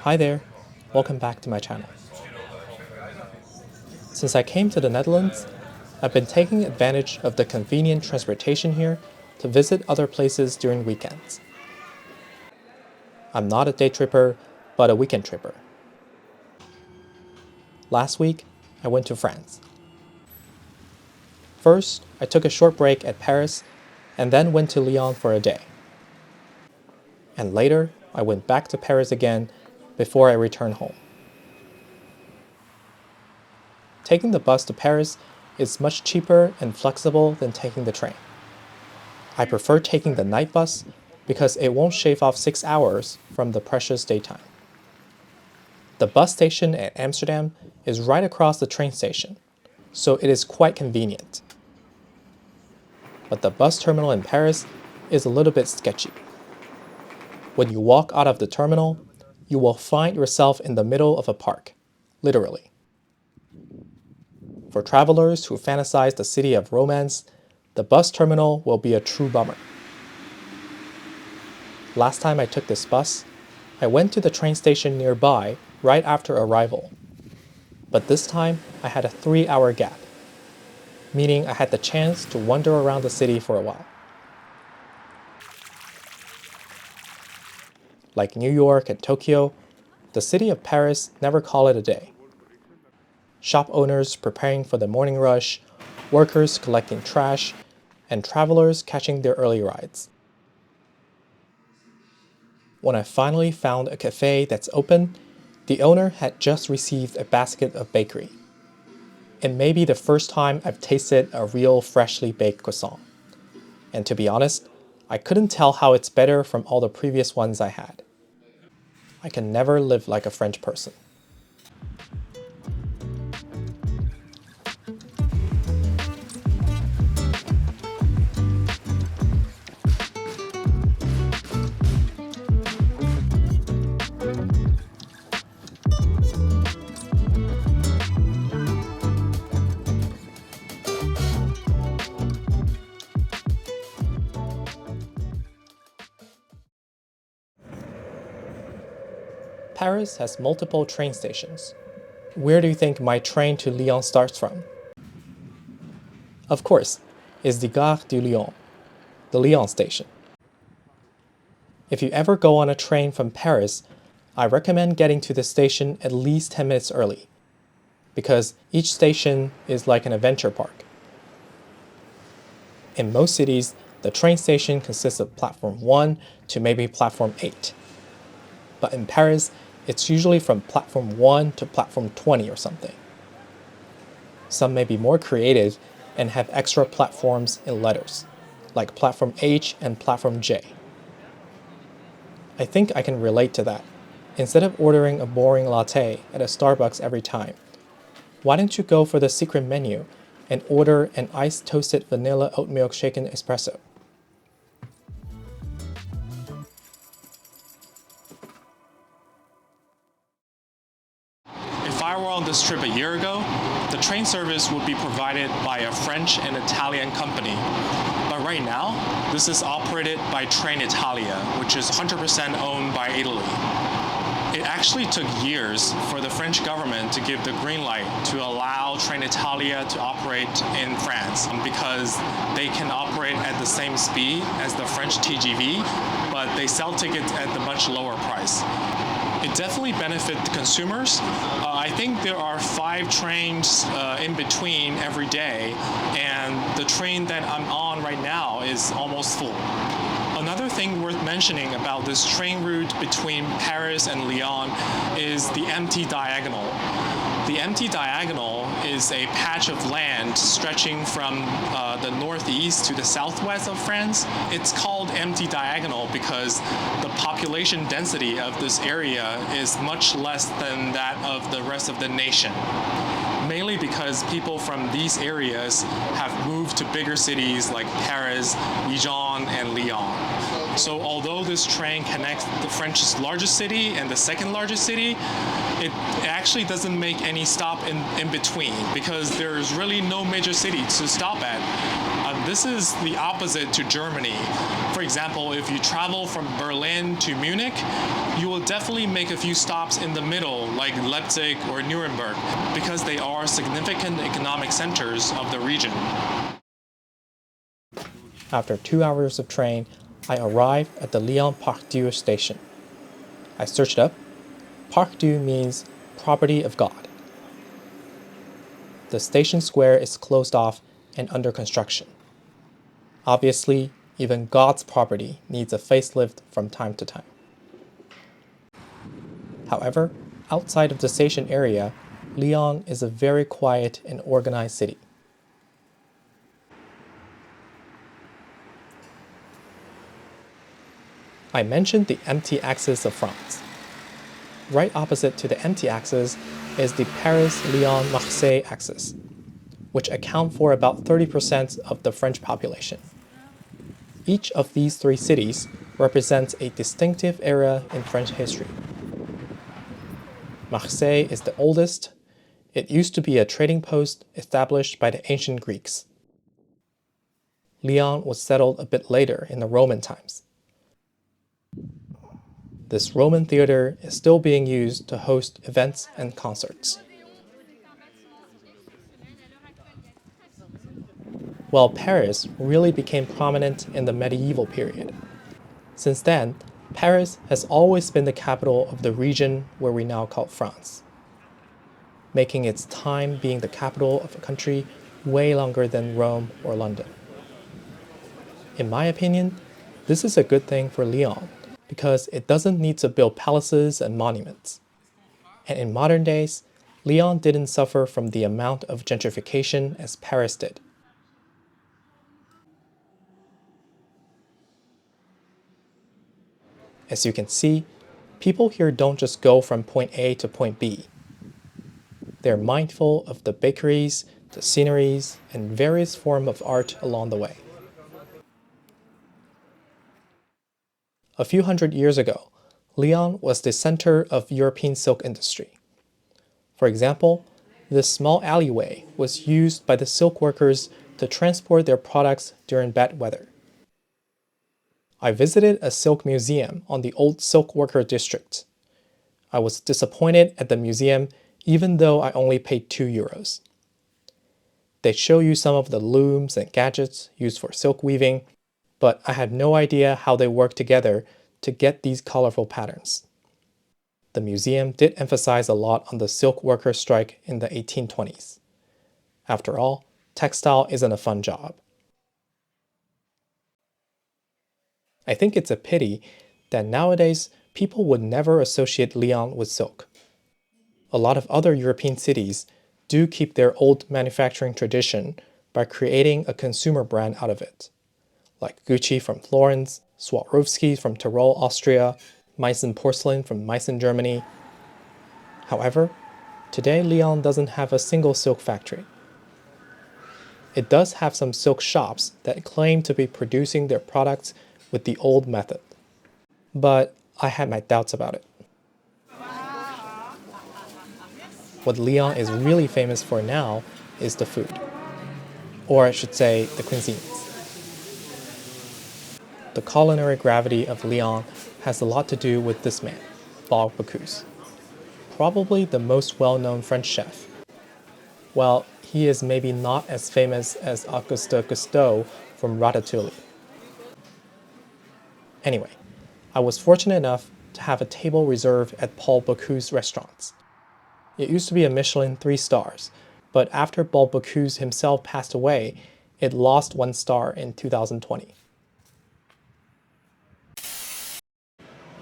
Hi there, welcome back to my channel. Since I came to the Netherlands, I've been taking advantage of the convenient transportation here to visit other places during weekends. I'm not a day tripper, but a weekend tripper. Last week, I went to France. First, I took a short break at Paris and then went to Lyon for a day. And later, I went back to Paris again before I returned home. Taking the bus to Paris is much cheaper and flexible than taking the train. I prefer taking the night bus because it won't shave off 6 hours from the precious daytime. The bus station at Amsterdam is right across the train station, so it is quite convenient. But the bus terminal in Paris is a little bit sketchy. When you walk out of the terminal, you will find yourself in the middle of a park, literally. For travelers who fantasize the city of romance, the bus terminal will be a true bummer. Last time I took this bus, I went to the train station nearby right after arrival. But this time, I had a 3-hour gap, meaning I had the chance to wander around the city for a while. Like New York and Tokyo, the city of Paris never call it a day. Shop owners preparing for the morning rush, workers collecting trash, and travelers catching their early rides. When I finally found a cafe that's open, the owner had just received a basket of bakery. It may be the first time I've tasted a real freshly baked croissant. And to be honest, I couldn't tell how it's better from all the previous ones I had. I can never live like a French person. Paris has multiple train stations. Where do you think my train to Lyon starts from? Of course, it's the Gare du Lyon, the Lyon station. If you ever go on a train from Paris, I recommend getting to the station at least 10 minutes early, because each station is like an adventure park. In most cities, the train station consists of platform 1 to maybe platform 8. But in Paris, it's usually from platform 1 to platform 20 or something. Some may be more creative and have extra platforms in letters, like platform H and platform J. I think I can relate to that. Instead of ordering a boring latte at a Starbucks every time, why don't you go for the secret menu and order an iced toasted vanilla oat milk shaken espresso? If I were on this trip a year ago, the train service would be provided by a French and Italian company. But right now, this is operated by Trenitalia, which is 100% owned by Italy. It actually took years for the French government to give the green light to allow Trenitalia to operate in France because they can operate at the same speed as the French TGV, but they sell tickets at a much lower price. It definitely benefits the consumers. I think there are 5 trains in between every day, and the train that I'm on right now is almost full. Another thing worth mentioning about this train route between Paris and Lyon is the empty diagonal. The empty diagonal is a patch of land stretching from the northeast to the southwest of France. It's called empty diagonal because the population density of this area is much less than that of the rest of the nation. Mainly because people from these areas have moved to bigger cities like Paris, Dijon, and Lyon. So although this train connects the French's largest city and the second largest city, it actually doesn't make any stop in between because there's really no major city to stop at. This is the opposite to Germany. For example, if you travel from Berlin to Munich, you will definitely make a few stops in the middle, like Leipzig or Nuremberg, because they are significant economic centers of the region. After 2 hours of train, I arrived at the Lyon Parc Dieu station. I searched up. Parc Dieu means property of God. The station square is closed off and under construction. Obviously, even God's property needs a facelift from time to time. However, outside of the station area, Lyon is a very quiet and organized city. I mentioned the empty axis of France. Right opposite to the empty axis is the Paris-Lyon-Marseille axis, which account for about 30% of the French population. Each of these three cities represents a distinctive era in French history. Marseille is the oldest. It used to be a trading post established by the ancient Greeks. Lyon was settled a bit later in the Roman times. This Roman theater is still being used to host events and concerts. While Paris really became prominent in the medieval period. Since then, Paris has always been the capital of the region where we now call France, making its time being the capital of a country way longer than Rome or London. In my opinion, this is a good thing for Lyon because it doesn't need to build palaces and monuments. And in modern days, Lyon didn't suffer from the amount of gentrification as Paris did. As you can see, people here don't just go from point A to point B. They're mindful of the bakeries, the sceneries, and various forms of art along the way. A few hundred years ago, Lyon was the center of European silk industry. For example, this small alleyway was used by the silk workers to transport their products during bad weather. I visited a silk museum on the old silk worker district. I was disappointed at the museum even though I only paid €2. They show you some of the looms and gadgets used for silk weaving, but I had no idea how they work together to get these colorful patterns. The museum did emphasize a lot on the silk worker strike in the 1820s. After all, textile isn't a fun job. I think it's a pity that nowadays people would never associate Lyon with silk. A lot of other European cities do keep their old manufacturing tradition by creating a consumer brand out of it, like Gucci from Florence, Swarovski from Tyrol, Austria, Meissen porcelain from Meissen, Germany. However, today Lyon doesn't have a single silk factory. It does have some silk shops that claim to be producing their products with the old method. But I had my doubts about it. What Lyon is really famous for now is the food. Or I should say, the cuisines. The culinary gravity of Lyon has a lot to do with this man, Paul Bocuse, probably the most well-known French chef. Well, he is maybe not as famous as Auguste Gusteau from Ratatouille. Anyway, I was fortunate enough to have a table reserved at Paul Bocuse's restaurants. It used to be a Michelin 3 stars, but after Paul Bocuse himself passed away, it lost 1 star in 2020.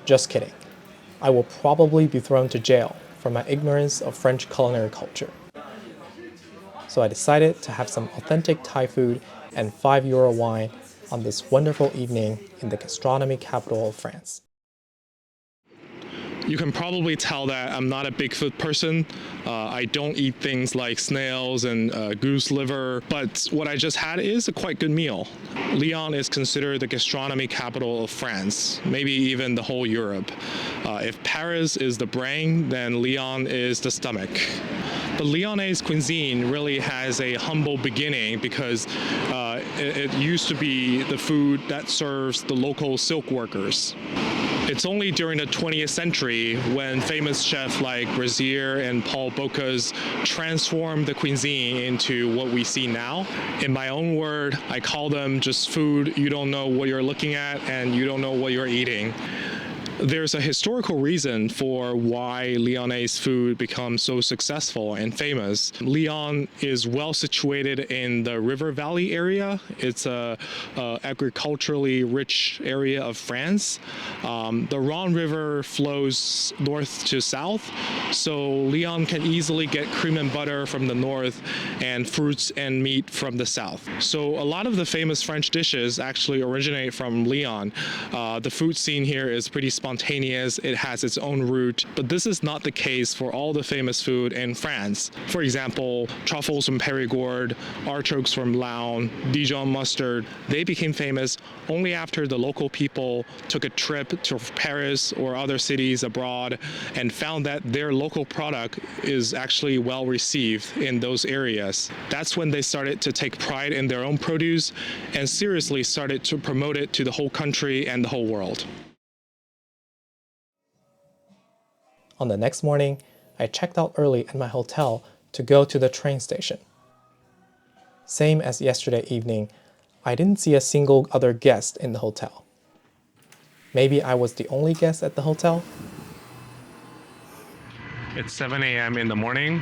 Just kidding. I will probably be thrown to jail for my ignorance of French culinary culture. So I decided to have some authentic Thai food and €5 wine on this wonderful evening in the gastronomy capital of France. You can probably tell that I'm not a big food person. I don't eat things like snails and goose liver, but what I just had is a quite good meal. Lyon is considered the gastronomy capital of France, maybe even the whole Europe. If Paris is the brain, then Lyon is the stomach. But Lyonnais cuisine really has a humble beginning because it used to be the food that serves the local silk workers. It's only during the 20th century when famous chefs like Brazier and Paul Bocuse transformed the cuisine into what we see now. In my own word, I call them just food you don't know what you're looking at and you don't know what you're eating. There's a historical reason for why Lyonnais food becomes so successful and famous. Lyon is well situated in the river valley area. It's a agriculturally rich area of France. The Rhone River flows north to south, so Lyon can easily get cream and butter from the north and fruits and meat from the south. So a lot of the famous French dishes actually originate from Lyon. The food scene here is pretty spontaneous, it has its own root, but this is not the case for all the famous food in France. For example, truffles from Périgord, artichokes from Lyon, Dijon mustard, they became famous only after the local people took a trip to Paris or other cities abroad and found that their local product is actually well received in those areas. That's when they started to take pride in their own produce and seriously started to promote it to the whole country and the whole world. On the next morning, I checked out early at my hotel to go to the train station. Same as yesterday evening, I didn't see a single other guest in the hotel. Maybe I was the only guest at the hotel? It's 7 a.m. in the morning.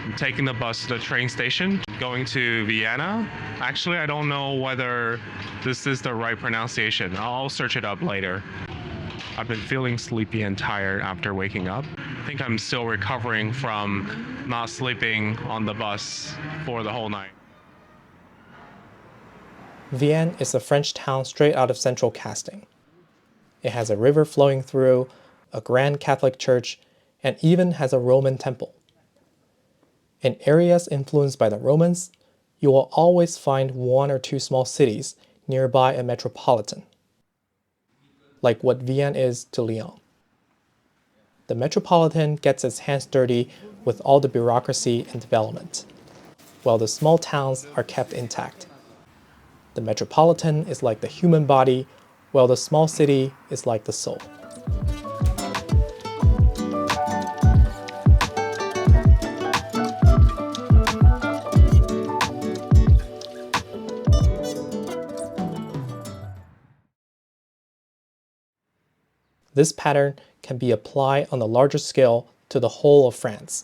I'm taking the bus to the train station, going to Vienna. Actually, I don't know whether this is the right pronunciation. I'll search it up later. I've been feeling sleepy and tired after waking up. I think I'm still recovering from not sleeping on the bus for the whole night. Vienne is a French town straight out of central casting. It has a river flowing through, a grand Catholic church, and even has a Roman temple. In areas influenced by the Romans, you will always find one or two small cities nearby a metropolitan, like what Vienne is to Lyon. The metropolitan gets its hands dirty with all the bureaucracy and development, while the small towns are kept intact. The metropolitan is like the human body, while the small city is like the soul. This pattern can be applied on a larger scale to the whole of France,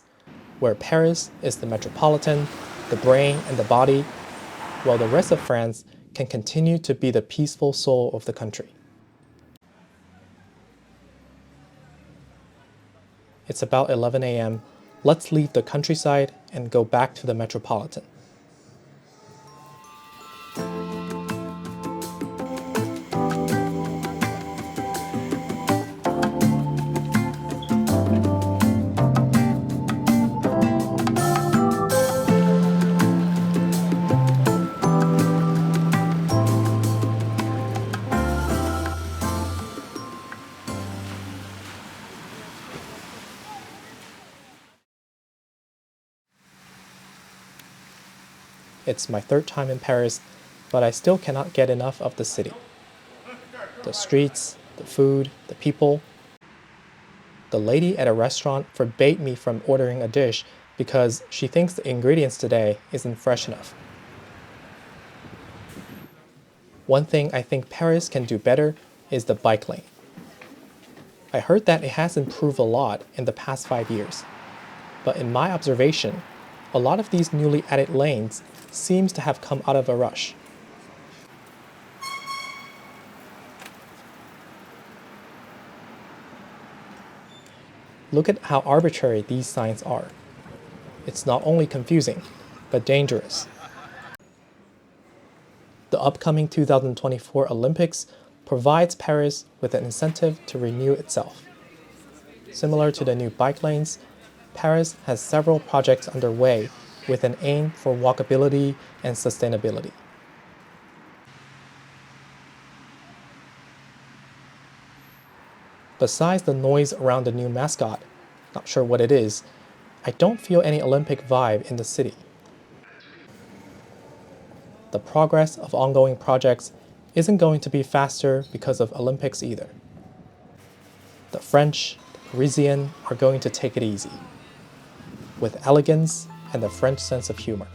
where Paris is the metropolitan, the brain and the body, while the rest of France can continue to be the peaceful soul of the country. It's about 11 a.m. Let's leave the countryside and go back to the metropolitan. It's my third time in Paris, but I still cannot get enough of the city. The streets, the food, the people. The lady at a restaurant forbade me from ordering a dish because she thinks the ingredients today isn't fresh enough. One thing I think Paris can do better is the bike lane. I heard that it has improved a lot in the past 5 years, but in my observation, a lot of these newly added lanes seems to have come out of a rush. Look at how arbitrary these signs are. It's not only confusing, but dangerous. The upcoming 2024 Olympics provides Paris with an incentive to renew itself. Similar to the new bike lanes, Paris has several projects underway with an aim for walkability and sustainability. Besides the noise around the new mascot, not sure what it is, I don't feel any Olympic vibe in the city. The progress of ongoing projects isn't going to be faster because of Olympics either. The French, the Parisian are going to take it easy, with elegance and the French sense of humor.